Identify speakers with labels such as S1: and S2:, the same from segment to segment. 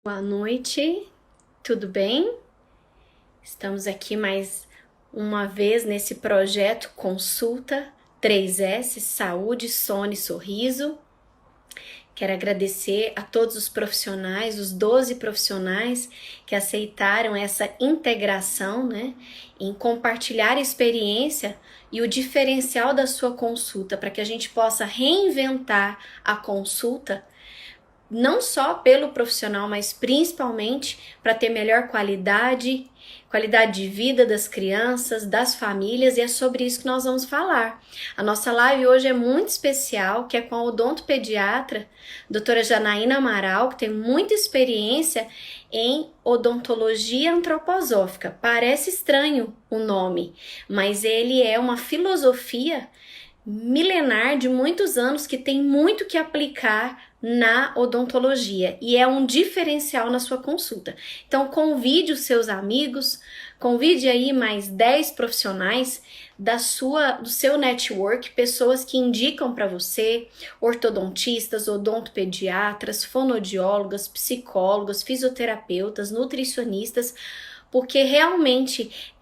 S1: Boa noite, tudo bem? Estamos aqui mais uma vez nesse projeto Consulta 3S Saúde, Sono e Sorriso. Quero agradecer a todos os profissionais, os 12 profissionais que aceitaram essa integração, né, em compartilhar a experiência e o diferencial da sua consulta para que a gente possa reinventar a consulta não só pelo profissional, mas principalmente para ter melhor qualidade de vida das crianças, das famílias, e é sobre isso que nós vamos falar. A nossa live hoje é muito especial, que é com a odontopediatra, doutora Janaína Amaral, que tem muita experiência em odontologia antroposófica. Parece estranho o nome, mas ele é uma filosofia milenar de muitos anos que tem muito que aplicar na odontologia e é um diferencial na sua consulta. Então convide os seus amigos, convide aí mais 10 profissionais do seu network, pessoas que indicam para você, ortodontistas, odontopediatras, fonoaudiólogas, psicólogos, fisioterapeutas, nutricionistas, porque realmente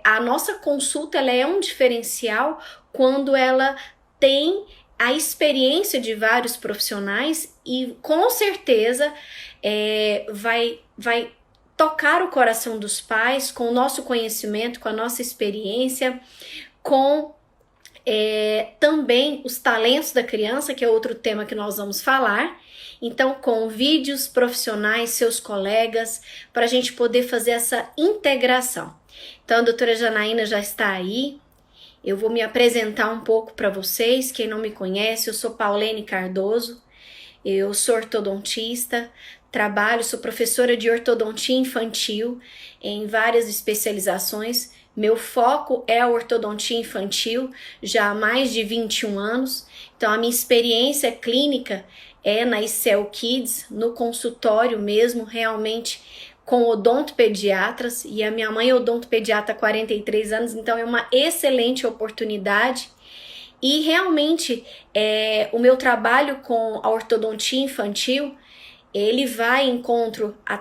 S1: a nossa consulta ela é um diferencial quando ela tem a experiência de vários profissionais e com certeza vai tocar o coração dos pais com o nosso conhecimento, com a nossa experiência, com também os talentos da criança, que é outro tema que nós vamos falar. Então, convide os profissionais, seus colegas, para a gente poder fazer essa integração. Então, a doutora Janaína já está aí. Eu vou me apresentar um pouco para vocês. Quem não me conhece, eu sou Paulene Cardoso, eu sou ortodontista, sou professora de ortodontia infantil em várias especializações. Meu foco é a ortodontia infantil já há mais de 21 anos. Então, a minha experiência clínica é na ICEL Kids, no consultório mesmo, realmente com odontopediatras, e a minha mãe é odontopediatra há 43 anos, então é uma excelente oportunidade. E realmente o meu trabalho com a ortodontia infantil, ele vai em encontro a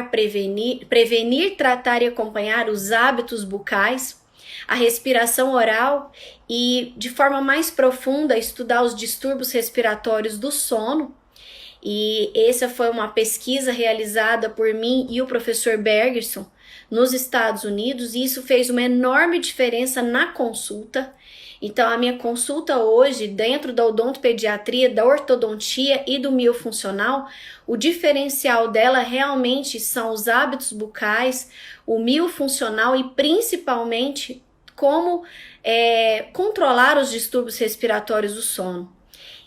S1: prevenir, tratar e acompanhar os hábitos bucais, a respiração oral e, de forma mais profunda, estudar os distúrbios respiratórios do sono. E essa foi uma pesquisa realizada por mim e o professor Bergerson nos Estados Unidos, e isso fez uma enorme diferença na consulta. Então, a minha consulta hoje, dentro da odontopediatria, da ortodontia e do miofuncional, o diferencial dela realmente são os hábitos bucais, o miofuncional e principalmente como controlar os distúrbios respiratórios do sono.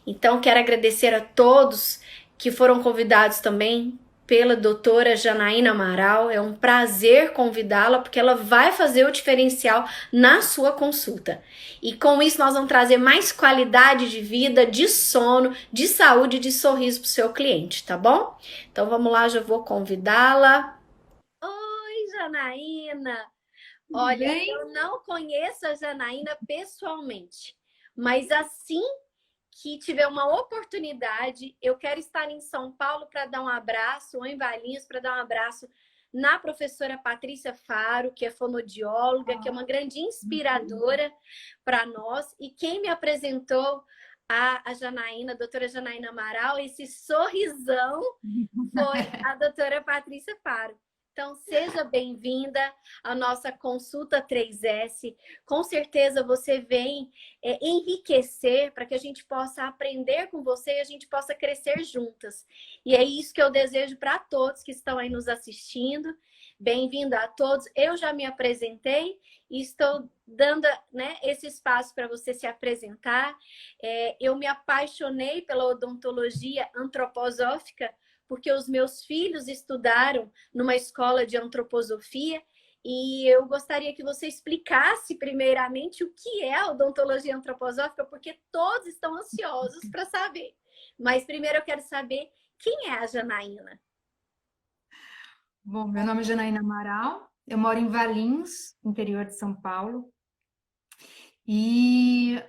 S1: Então, quero agradecer a todos que foram convidados também pela doutora Janaína Amaral. É um prazer convidá-la, porque ela vai fazer o diferencial na sua consulta. E com isso nós vamos trazer mais qualidade de vida, de sono, de saúde e de sorriso para o seu cliente, tá bom? Então vamos lá, já vou convidá-la. Oi, Janaína!
S2: Tudo
S1: Olha,
S2: bem?
S1: eu não conheço a Janaína pessoalmente, mas assim que tiver uma oportunidade, eu quero estar em São Paulo para dar um abraço, ou em Valinhos para dar um abraço na professora Patrícia Faro, que é fonoaudióloga, que é uma grande inspiradora para nós. E quem me apresentou a Janaína, a doutora Janaína Amaral, esse sorrisão foi a doutora Patrícia Faro. Então, seja bem-vinda à nossa consulta 3S. Com certeza você vem enriquecer para que a gente possa aprender com você e a gente possa crescer juntas. E é isso que eu desejo para todos que estão aí nos assistindo. Bem-vinda a todos. Eu já me apresentei e estou dando, né, esse espaço para você se apresentar. Eu me apaixonei pela odontologia antroposófica porque os meus filhos estudaram numa escola de antroposofia e eu gostaria que você explicasse primeiramente o que é a odontologia antroposófica, porque todos estão ansiosos para saber. Mas primeiro eu quero saber quem é a Janaína.
S2: Bom, meu nome é Janaína Amaral, eu moro em Valinhos, interior de São Paulo, e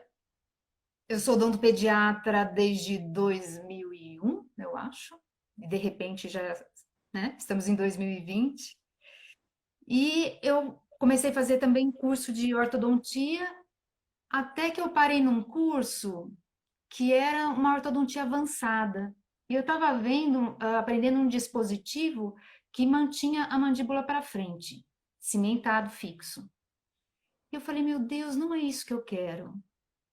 S2: eu sou odontopediatra desde 2001, eu acho, e de repente já né? Estamos em 2020. E eu comecei a fazer também curso de ortodontia, até que eu parei num curso que era uma ortodontia avançada. E eu estava vendo, aprendendo um dispositivo que mantinha a mandíbula para frente, cimentado, fixo. E eu falei, meu Deus, não é isso que eu quero.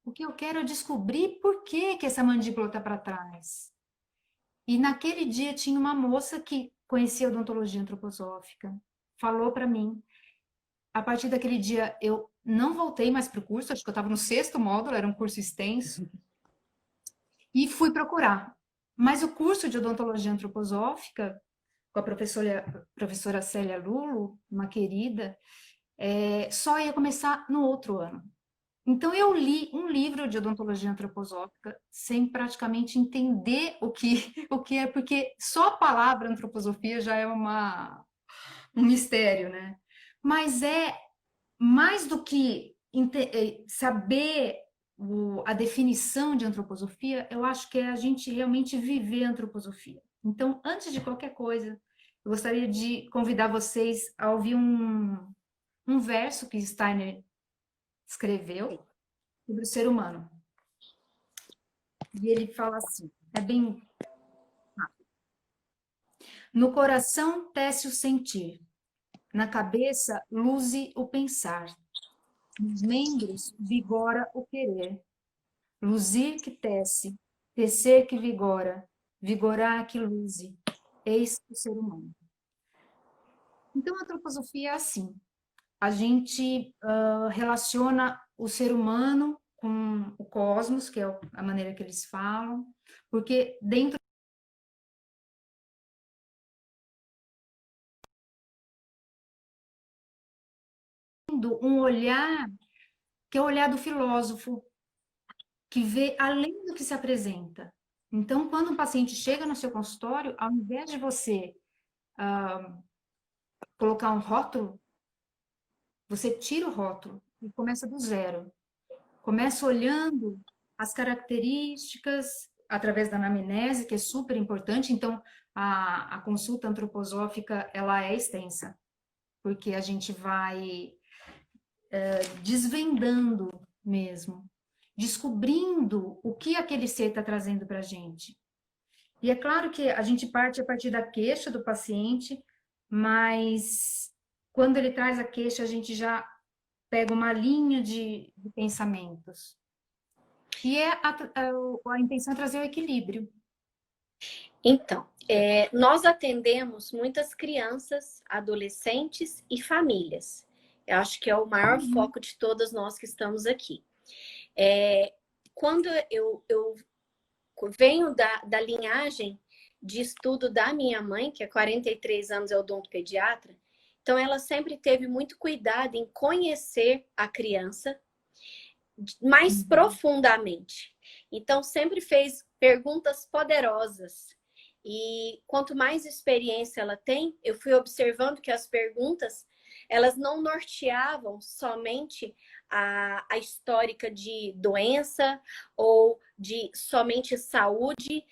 S2: O que eu quero é descobrir por que que essa mandíbula está para trás. E naquele dia tinha uma moça que conhecia odontologia antroposófica, falou para mim. A partir daquele dia eu não voltei mais para o curso, acho que eu estava no sexto módulo, era um curso extenso, e fui procurar. Mas o curso de odontologia antroposófica, com a professora Célia Lulo, uma querida, só ia começar no outro ano. Então, eu li um livro de odontologia antroposófica sem praticamente entender o que é, porque só a palavra antroposofia já é um mistério, né? Mas é mais do que saber a definição de antroposofia, eu acho que é a gente realmente viver a antroposofia. Então, antes de qualquer coisa, eu gostaria de convidar vocês a ouvir um verso que Steiner escreveu sobre o ser humano. E ele fala assim, é bem... No coração tece o sentir, na cabeça luze o pensar, nos membros vigora o querer, luzir que tece, tecer que vigora, vigorar que luze, eis o ser humano. Então, a antroposofia é assim, a gente relaciona o ser humano com o cosmos, que é a maneira que eles falam, porque dentro um olhar que é o olhar do filósofo, que vê além do que se apresenta. Então, quando um paciente chega no seu consultório, ao invés de você colocar um rótulo, você tira o rótulo e começa do zero. Começa olhando as características através da anamnese, que é super importante. Então, a consulta antroposófica, ela é extensa, porque a gente vai desvendando mesmo, descobrindo o que aquele ser está trazendo para a gente. E é claro que a gente parte a partir da queixa do paciente, mas quando ele traz a queixa, a gente já pega uma linha de pensamentos. E a intenção é trazer o equilíbrio.
S1: Então, nós atendemos muitas crianças, adolescentes e famílias. Eu acho que é o maior foco de todas nós que estamos aqui. Quando eu venho da linhagem de estudo da minha mãe, que há 43 anos é odontopediatra, então ela sempre teve muito cuidado em conhecer a criança mais profundamente. Então, sempre fez perguntas poderosas. E quanto mais experiência ela tem, eu fui observando que as perguntas, elas não norteavam somente a histórica de doença ou de somente saúde,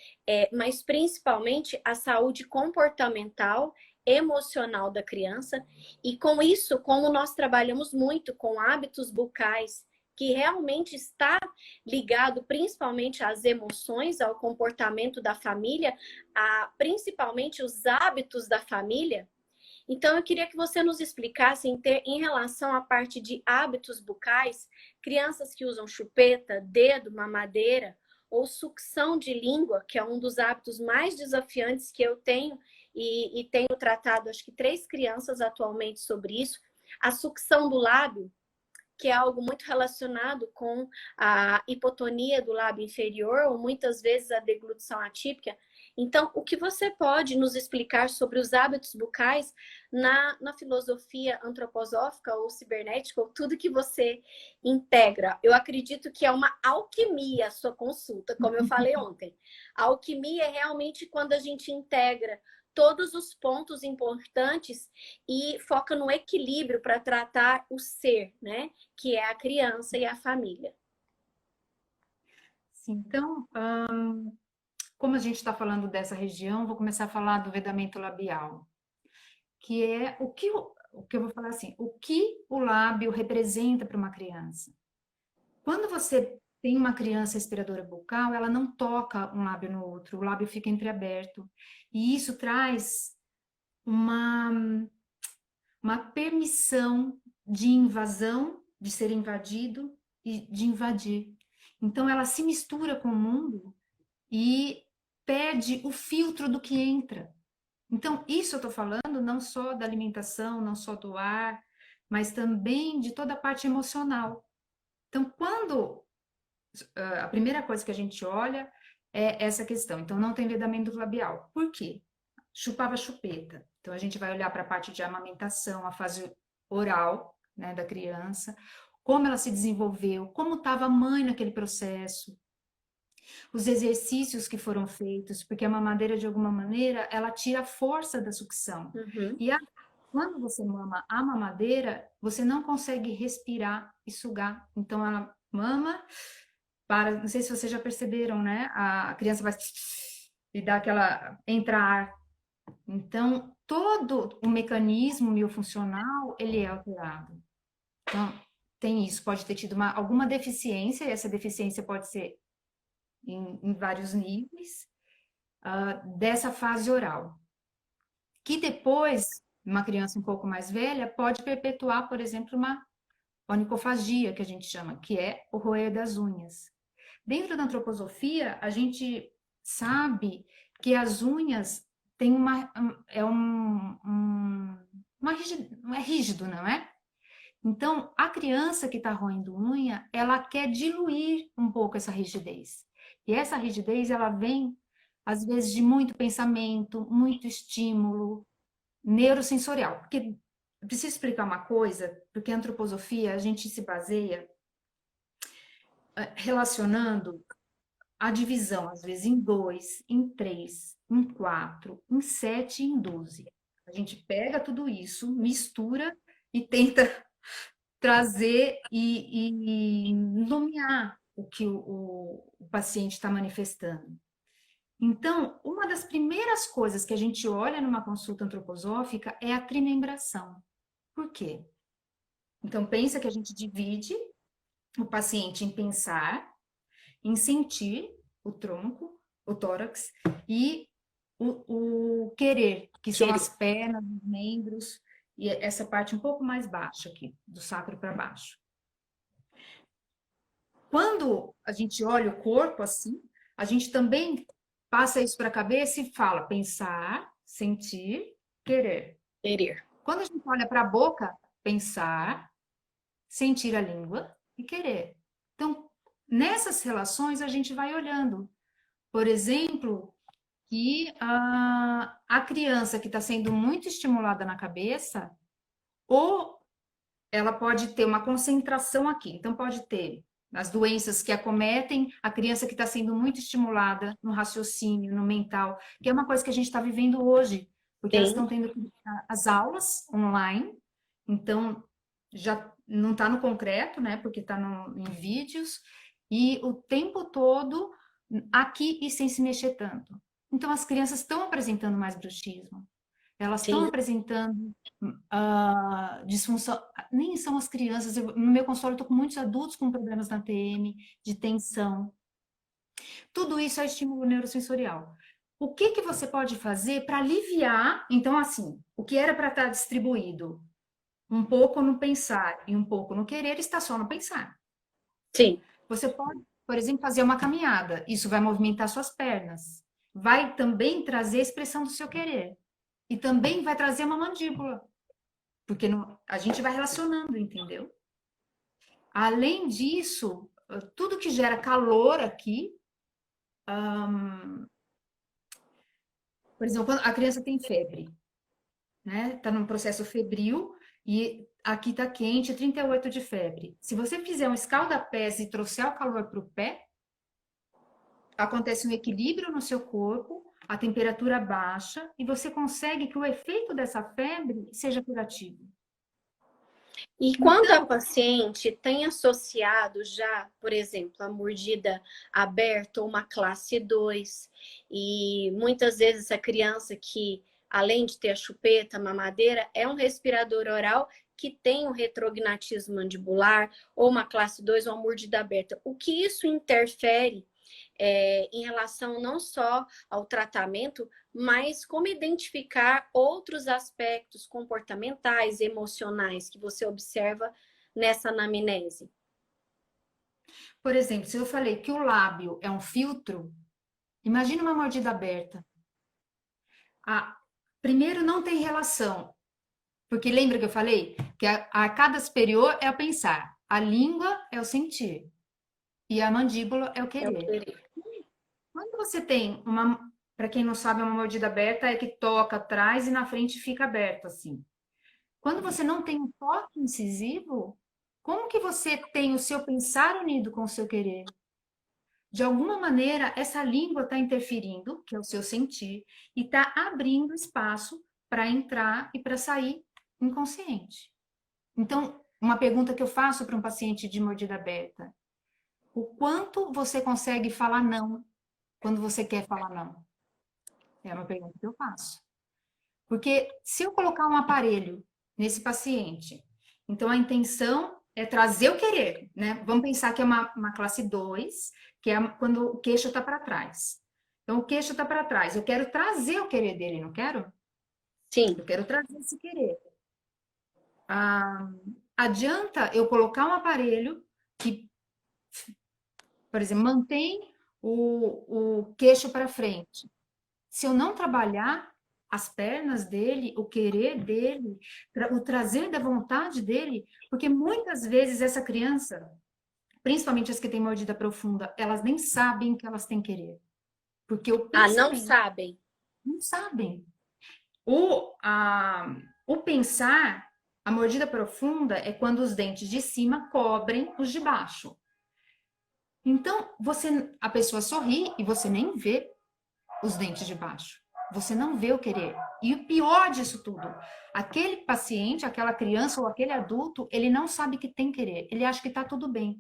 S1: mas principalmente a saúde comportamental, emocional da criança. E com isso, como nós trabalhamos muito com hábitos bucais, que realmente está ligado principalmente às emoções, ao comportamento da família, principalmente os hábitos da família. Então, eu queria que você nos explicasse em relação à parte de hábitos bucais, crianças que usam chupeta, dedo, mamadeira, ou sucção de língua, que é um dos hábitos mais desafiantes que eu tenho, e tenho tratado, acho que 3 crianças atualmente sobre isso. A sucção do lábio, que é algo muito relacionado com a hipotonia do lábio inferior, ou muitas vezes a deglutição atípica. Então, o que você pode nos explicar sobre os hábitos bucais na filosofia antroposófica ou cibernética, ou tudo que você integra? Eu acredito que é uma alquimia a sua consulta, como eu falei ontem. A alquimia é realmente quando a gente integra todos os pontos importantes e foca no equilíbrio para tratar o ser, né? Que é a criança e a família.
S2: Sim, então, como a gente está falando dessa região, vou começar a falar do vedamento labial, que é o que eu vou falar assim, o que o lábio representa para uma criança. Quando você tem uma criança aspiradora bucal, ela não toca um lábio no outro, o lábio fica entreaberto. E isso traz uma, uma permissão de invasão, de ser invadido e de invadir. Então, ela se mistura com o mundo e perde o filtro do que entra. Então, isso eu estou falando não só da alimentação, não só do ar, mas também de toda a parte emocional. Então, quando a primeira coisa que a gente olha é essa questão. Então, não tem vedamento labial. Por quê? Chupava chupeta. Então, a gente vai olhar para a parte de amamentação, a fase oral, né, da criança, como ela se desenvolveu, como estava a mãe naquele processo, os exercícios que foram feitos, porque a mamadeira, de alguma maneira, ela tira a força da sucção.
S1: Uhum.
S2: E quando você mama a mamadeira, você não consegue respirar e sugar. Então, ela mama, não sei se vocês já perceberam, né? A criança vai e dá aquela, entra ar. Então, todo o mecanismo miofuncional, ele é alterado. Então, tem isso, pode ter tido alguma deficiência, e essa deficiência pode ser em vários níveis, dessa fase oral. Que depois, uma criança um pouco mais velha, pode perpetuar, por exemplo, uma onicofagia, que a gente chama, que é o roer das unhas. Dentro da antroposofia, a gente sabe que as unhas têm não é rígido, não é? Então, a criança que está roendo unha, ela quer diluir um pouco essa rigidez. E essa rigidez, ela vem, às vezes, de muito pensamento, muito estímulo neurosensorial. Porque, eu preciso explicar uma coisa, porque a antroposofia, a gente se baseia relacionando a divisão, às vezes, em 2, em 3, em 4, em 7 e em 12. A gente pega tudo isso, mistura e tenta trazer e nomear o que o paciente está manifestando. Então, uma das primeiras coisas que a gente olha numa consulta antroposófica é a trimembração. Por quê? Então, pensa que a gente divide o paciente em pensar, em sentir o tronco, o tórax, e o querer, que são as pernas, os membros, e essa parte um pouco mais baixa aqui, do sacro para baixo. Quando a gente olha o corpo assim, a gente também passa isso para a cabeça e fala pensar, sentir, querer.
S1: Querer.
S2: Quando a gente olha para a boca, pensar, sentir a língua e querer. Então, nessas relações a gente vai olhando. Por exemplo, que a criança que está sendo muito estimulada na cabeça, ou ela pode ter uma concentração aqui. Então, pode ter as doenças que acometem a criança que está sendo muito estimulada no raciocínio, no mental, que é uma coisa que a gente está vivendo hoje, porque elas estão tendo as aulas online, então já não está no concreto, né? Porque está em vídeos, e o tempo todo aqui e sem se mexer tanto. Então, as crianças estão apresentando mais bruxismo, elas estão
S1: Sim.
S2: apresentando disfunção. Nem são as crianças. No meu consultório, eu estou com muitos adultos com problemas na TM, de tensão. Tudo isso é estímulo neurosensorial. O que que você pode fazer para aliviar? Então, assim, o que era para estar distribuído um pouco no pensar e um pouco no querer, está só no pensar.
S1: Sim.
S2: Você pode, por exemplo, fazer uma caminhada. Isso vai movimentar suas pernas. Vai também trazer a expressão do seu querer. E também vai trazer uma mandíbula. Porque a gente vai relacionando, entendeu? Além disso, tudo que gera calor aqui, por exemplo, quando a criança tem febre, né? Tá num processo febril e aqui tá quente, 38 de febre. Se você fizer um escalda-pés e trouxer o calor para o pé, acontece um equilíbrio no seu corpo, a temperatura baixa e você consegue que o efeito dessa febre seja curativo.
S1: E quando a
S2: Então,
S1: paciente tem associado já, por exemplo, a mordida aberta ou uma classe 2, e muitas vezes essa criança que, além de ter a chupeta, a mamadeira, é um respirador oral que tem o retrognatismo mandibular, ou uma classe 2 ou uma mordida aberta. O que isso interfere em relação não só ao tratamento, mas como identificar outros aspectos comportamentais, emocionais que você observa nessa anamnese?
S2: por exemplo, se eu falei que o lábio é um filtro, imagina uma mordida aberta. Ah, primeiro, não tem relação, porque lembra que eu falei que a arcada superior é o pensar, a língua é o sentir e a mandíbula é o
S1: É o
S2: querer.
S1: querer.
S2: Quando você tem uma, para quem não sabe, uma mordida aberta é que toca atrás e na frente fica aberto assim. Quando você não tem um toque incisivo, como que você tem o seu pensar unido com o seu querer? De alguma maneira, essa língua está interferindo, que é o seu sentir, e está abrindo espaço para entrar e para sair inconsciente. Então, uma pergunta que eu faço para um paciente de mordida aberta: o quanto você consegue falar não quando você quer falar não? É uma pergunta que eu faço. Porque se eu colocar um aparelho nesse paciente, então a intenção é trazer o querer, né? Vamos pensar que é uma classe 2, que é quando o queixo está para trás. Então o queixo está para trás, eu quero trazer o querer dele, não quero?
S1: Sim.
S2: Eu quero trazer esse querer. Ah, adianta eu colocar um aparelho que, por exemplo, mantém o queixo para frente. Se eu não trabalhar as pernas dele, o querer dele, o trazer da vontade dele, porque muitas vezes essa criança, principalmente as que têm mordida profunda, elas nem sabem que elas têm querer, porque o
S1: Ah, não
S2: pensamento,
S1: sabem.
S2: não sabem. O pensar, a mordida profunda é quando os dentes de cima cobrem os de baixo. Então, a pessoa sorri e você nem vê os dentes de baixo. Você não vê o querer. E o pior disso tudo, aquele paciente, aquela criança ou aquele adulto, ele não sabe que tem querer. Ele acha que está tudo bem.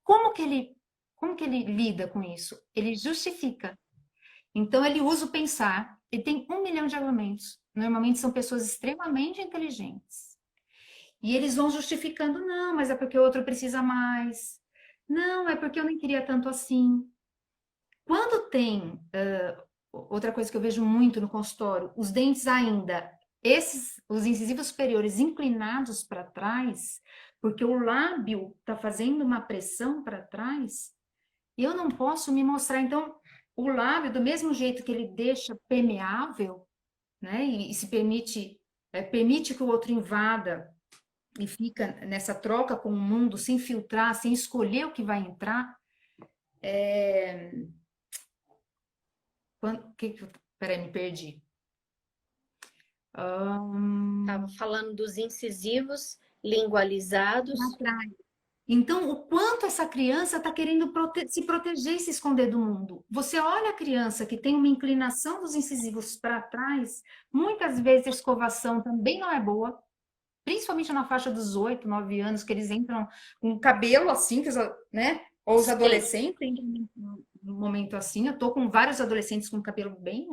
S2: Como que ele lida com isso? Ele justifica. Então ele usa o pensar. Ele tem 1 milhão de argumentos. Normalmente são pessoas extremamente inteligentes. E eles vão justificando, não, mas é porque o outro precisa mais. Não, é porque eu nem queria tanto assim. Quando tem outra coisa que eu vejo muito no consultório, os dentes ainda, os incisivos superiores inclinados para trás, porque o lábio está fazendo uma pressão para trás, eu não posso me mostrar. Então, o lábio, do mesmo jeito que ele deixa permeável, né, e se permite que o outro invada e fica nessa troca com o mundo, sem filtrar, sem escolher o que vai entrar. Peraí, me perdi.
S1: Estava falando dos incisivos lingualizados.
S2: Atrás. Então, o quanto essa criança está querendo se proteger e se esconder do mundo. Você olha a criança que tem uma inclinação dos incisivos para trás, muitas vezes a escovação também não é boa, principalmente na faixa dos 8, 9 anos, que eles entram com o cabelo assim, né? Ou os
S1: Sim.
S2: adolescentes entram num momento assim. Eu tô com vários adolescentes com cabelo bem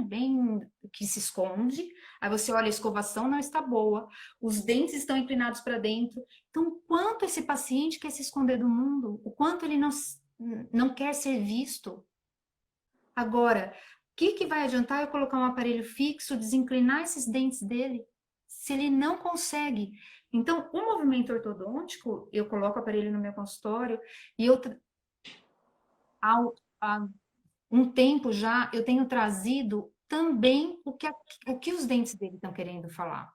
S2: que se esconde. Aí você olha, a escovação não está boa, os dentes estão inclinados para dentro. Então, o quanto esse paciente quer se esconder do mundo, o quanto ele não quer ser visto. Agora, o que vai adiantar eu colocar um aparelho fixo, desinclinar esses dentes dele, se ele não consegue? Então, o movimento ortodôntico, eu coloco o aparelho no meu consultório e há um tempo já eu tenho trazido também o que os dentes dele estão querendo falar.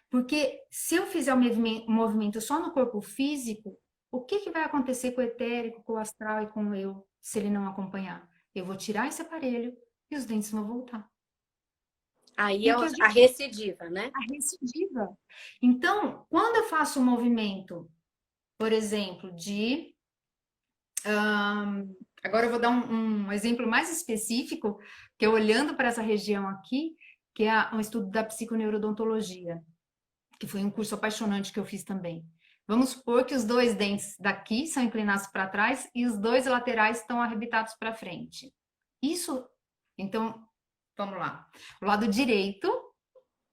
S2: Porque se eu fizer o movimento só no corpo físico, o que vai acontecer com o etérico, com o astral e com o eu, se ele não acompanhar? Eu vou tirar esse aparelho e os dentes vão voltar.
S1: Aí é
S2: Porque
S1: a recidiva, né?
S2: a recidiva. Então, quando eu faço um movimento, por exemplo, agora eu vou dar um exemplo mais específico, que é olhando para essa região aqui, que é um estudo da psiconeurodontologia, que foi um curso apaixonante que eu fiz também. Vamos supor que os dois dentes daqui são inclinados para trás e os dois laterais estão arrebitados para frente. Isso, então, vamos lá. O lado direito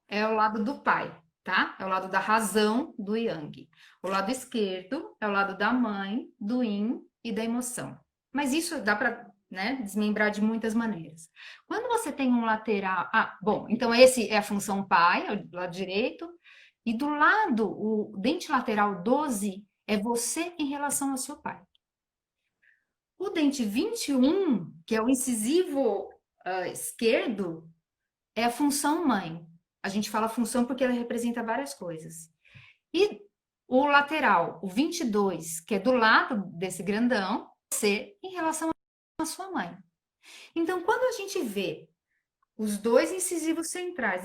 S2: é o lado do pai, tá? É o lado da razão, do yang. O lado esquerdo é o lado da mãe, do yin e da emoção. Mas isso dá para, né, desmembrar de muitas maneiras. Quando você tem um lateral... Ah, bom, então esse é a função pai, é o lado direito. E do lado, o dente lateral 12 é você em relação ao seu pai. O dente 21, que é o incisivo esquerdo, é a função mãe. A gente fala função porque ela representa várias coisas. E o lateral, o 22, que é do lado desse grandão, você em relação à sua mãe. Então, quando a gente vê os dois incisivos centrais,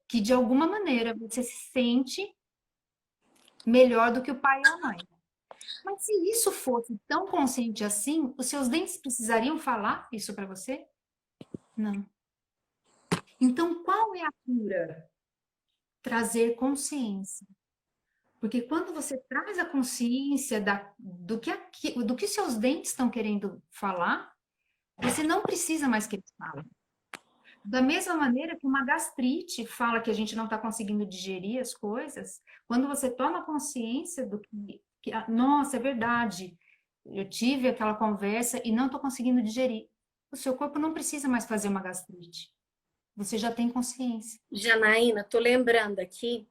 S2: que de alguma maneira você se sente melhor do que o pai e a mãe. Mas se isso fosse tão consciente assim, os seus dentes precisariam falar isso para você? Não. Então, qual é a cura? Trazer consciência. Porque quando você traz a consciência do que seus dentes estão querendo falar, você não precisa mais que eles falem. Da mesma maneira que uma gastrite fala que a gente não está conseguindo digerir as coisas, quando você toma consciência nossa, é verdade, eu tive aquela conversa e não estou conseguindo digerir. O seu corpo não precisa mais fazer uma gastrite. Você já tem consciência.
S1: Janaína, tô lembrando aqui,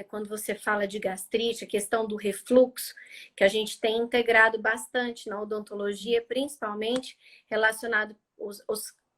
S1: quando você fala de gastrite, a questão do refluxo, que a gente tem integrado bastante na odontologia, principalmente relacionado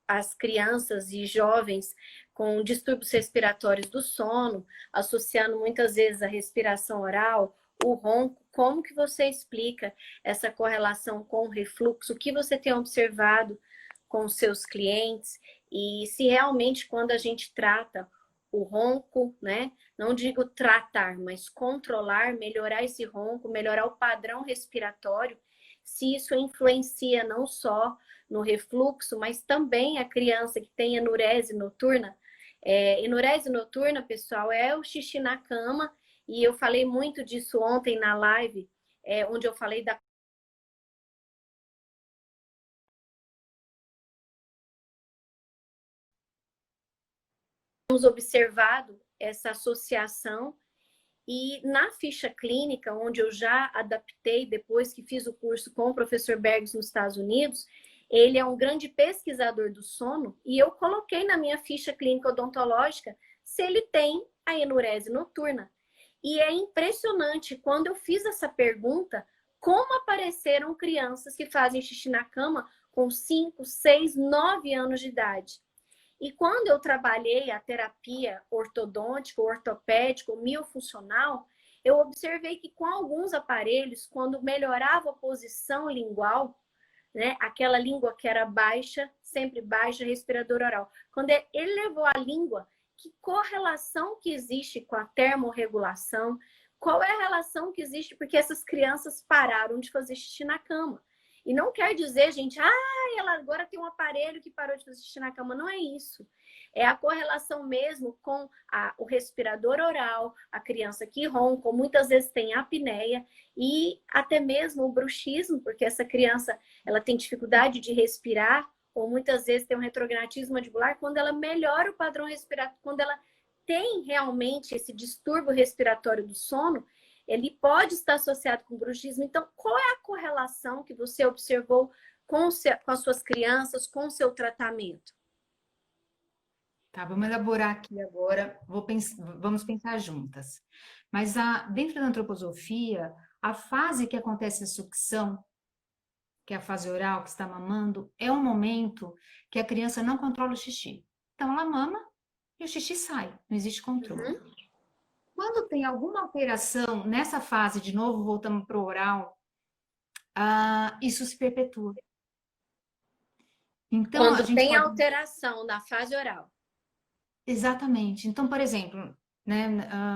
S1: às crianças e jovens com distúrbios respiratórios do sono, associando muitas vezes a respiração oral, o ronco. Como que você explica essa correlação com o refluxo? O que você tem observado com os seus clientes? E se realmente, quando a gente trata o ronco, né? Não digo tratar, mas controlar, melhorar esse ronco, melhorar o padrão respiratório, se isso influencia não só no refluxo, mas também a criança que tem enurese noturna. Enurese noturna, pessoal, é o xixi na cama, e eu falei muito disso ontem na live, onde eu falei da temos observado essa associação. E na ficha clínica, onde eu já adaptei depois que fiz o curso com o professor Bergs nos Estados Unidos, ele é um grande pesquisador do sono e eu coloquei na minha ficha clínica odontológica se ele tem a enurese noturna. E é impressionante, quando eu fiz essa pergunta, como apareceram crianças que fazem xixi na cama com 5, 6, 9 anos de idade. E quando eu trabalhei a terapia ortodôntica, ortopédica, miofuncional, eu observei que com alguns aparelhos, quando melhorava a posição lingual, né, aquela língua que era baixa, sempre baixa, respirador oral, quando ele levou a língua, que correlação que existe com a termorregulação, qual é a relação que existe, porque essas crianças pararam de fazer xixi na cama. E não quer dizer, gente, ela agora tem um aparelho que parou de fazer xixi na cama. Não é isso. É a correlação mesmo com o respirador oral, a criança que ronca, muitas vezes tem apneia e até mesmo o bruxismo, porque essa criança ela tem dificuldade de respirar ou muitas vezes tem um retrognatismo mandibular. Quando ela melhora o padrão respiratório, quando ela tem realmente esse distúrbio respiratório do sono, ele pode estar associado com bruxismo. Então, qual é a correlação que você observou com as suas crianças, com o seu tratamento?
S2: Tá, vamos elaborar aqui agora, vamos pensar juntas. Mas dentro da antroposofia, a fase que acontece a sucção, que é a fase oral, que está mamando, é um momento que a criança não controla o xixi. Então, ela mama e o xixi sai, não existe controle.
S1: Uhum.
S2: Quando tem alguma alteração nessa fase, de novo, voltamos para o oral, isso se perpetua. Então, a
S1: Quando
S2: gente
S1: tem
S2: pode...
S1: alteração na fase oral.
S2: Exatamente. Então, por exemplo, né,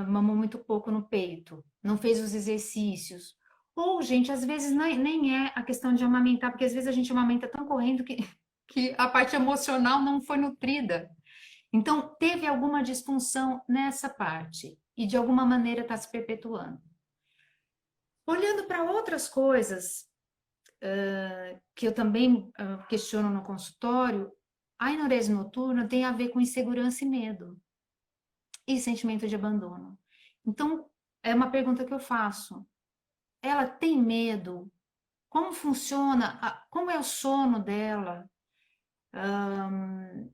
S2: mamou muito pouco no peito, não fez os exercícios. Ou, gente, às vezes nem é a questão de amamentar, porque às vezes a gente amamenta tão correndo que que a parte emocional não foi nutrida. Então, teve alguma disfunção nessa parte e de alguma maneira está se perpetuando. Olhando para outras coisas que eu também questiono no consultório, a enurese noturna tem a ver com insegurança e medo e sentimento de abandono. Então, é uma pergunta que eu faço. Ela tem medo? Como funciona? Como é o sono dela? O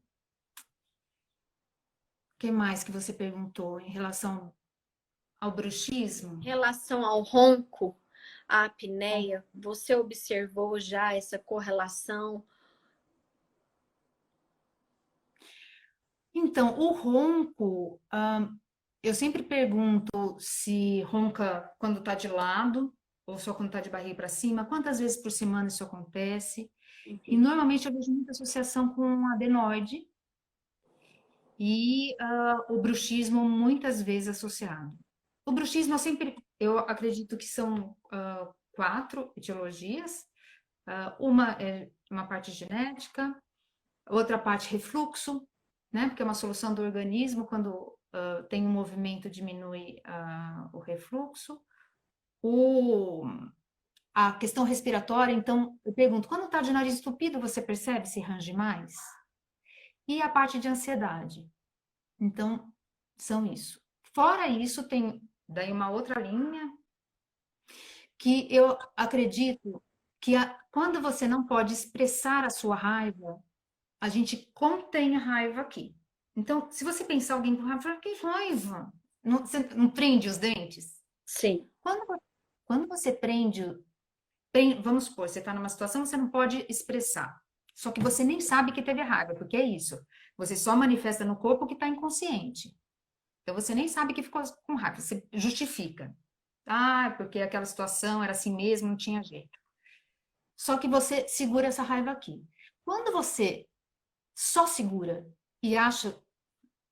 S2: que mais que você perguntou em relação ao bruxismo?
S1: Em relação ao ronco, à apneia, você observou já essa correlação?
S2: Então, o ronco, eu sempre pergunto se ronca quando está de lado ou só quando está de barriga para cima, quantas vezes por semana isso acontece? E
S1: Uhum.
S2: normalmente eu vejo muita associação com adenoide e o bruxismo muitas vezes associado. O bruxismo eu acredito que são quatro etiologias. Uma é uma parte genética, outra parte refluxo, né? Porque é uma solução do organismo, quando tem um movimento, diminui o refluxo. O, a questão respiratória, então, eu pergunto, quando está de nariz entupido, você percebe se range mais? E a parte de ansiedade. Então, são isso. Fora isso, tem daí uma outra linha que eu acredito que quando você não pode expressar a sua raiva, a gente contém a raiva aqui. Então, se você pensar alguém com raiva, fala, que raiva? Não, você não prende os dentes?
S1: Sim,
S2: Quando, quando você vamos supor, você está numa situação que você não pode expressar. Só que você nem sabe que teve raiva, porque é isso. Você só manifesta no corpo o que está inconsciente. Então você nem sabe que ficou com raiva, você justifica. Ah, porque aquela situação era assim mesmo, não tinha jeito. Só que você segura essa raiva aqui. Quando você só segura e acha,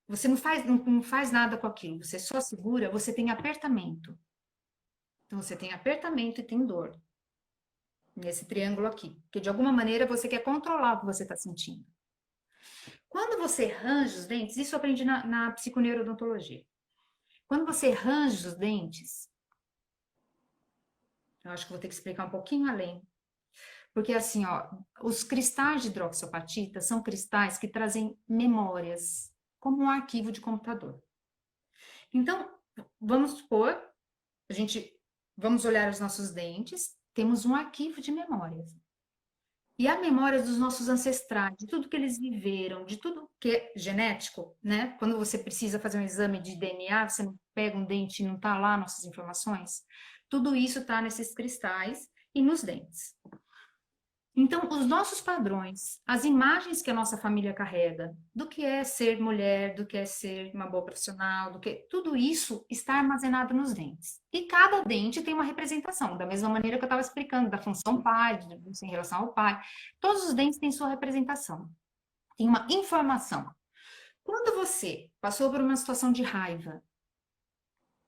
S2: você não faz nada com aquilo, você só segura, você tem apertamento. Então você tem apertamento e tem dor nesse triângulo aqui, porque de alguma maneira você quer controlar o que você está sentindo. Quando você range os dentes, isso eu aprendi na psiconeurodontologia. Quando você range os dentes, eu acho que vou ter que explicar um pouquinho além. Porque assim, ó, os cristais de hidroxiapatita são cristais que trazem memórias, como um arquivo de computador. Então, vamos supor, a gente vamos olhar os nossos dentes, temos um arquivo de memórias. E a memória dos nossos ancestrais, de tudo que eles viveram, de tudo que é genético, né? Quando você precisa fazer um exame de DNA, você não pega um dente e não tá lá nossas informações. Tudo isso está nesses cristais e nos dentes. Então, os nossos padrões, as imagens que a nossa família carrega, do que é ser mulher, do que é ser uma boa profissional, do que tudo isso está armazenado nos dentes. E cada dente tem uma representação, da mesma maneira que eu estava explicando da função pai, em relação ao pai. Todos os dentes têm sua representação, tem uma informação. Quando você passou por uma situação de raiva,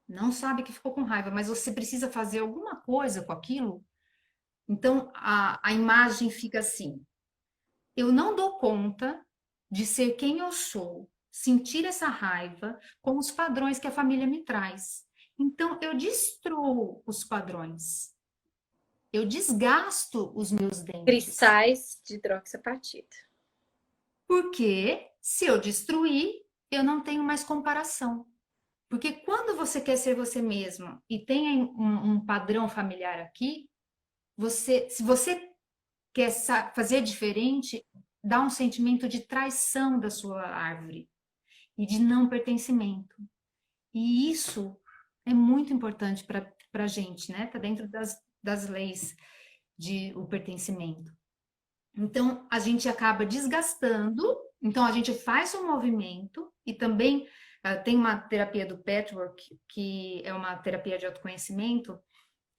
S2: não sabe que ficou com raiva, mas você precisa fazer alguma coisa com aquilo, então a imagem fica assim. Eu não dou conta de ser quem eu sou, sentir essa raiva com os padrões que a família me traz. Então, eu destruo os padrões. Eu desgasto os meus dentes.
S1: cristais de hidroxiapatita.
S2: Porque se eu destruir, eu não tenho mais comparação. Porque quando você quer ser você mesmo e tem um padrão familiar aqui, se você quer fazer diferente, dá um sentimento de traição da sua árvore e de não pertencimento. E isso é muito importante para a gente, né? Está dentro das leis de o pertencimento. Então, a gente acaba desgastando, então a gente faz um movimento e também tem uma terapia do Patchwork, que é uma terapia de autoconhecimento,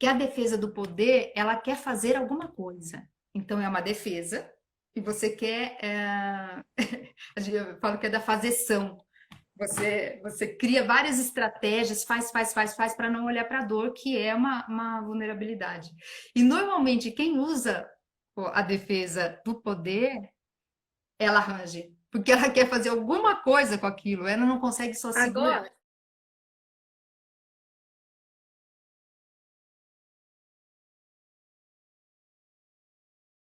S2: que a defesa do poder, ela quer fazer alguma coisa. Então, é uma defesa, e você quer. Eu falo que é da fazeção. Você cria várias estratégias, faz para não olhar para a dor, que é uma vulnerabilidade. E normalmente quem usa a defesa do poder ela range, porque ela quer fazer alguma coisa com aquilo, ela não consegue só segurar.
S1: Agora,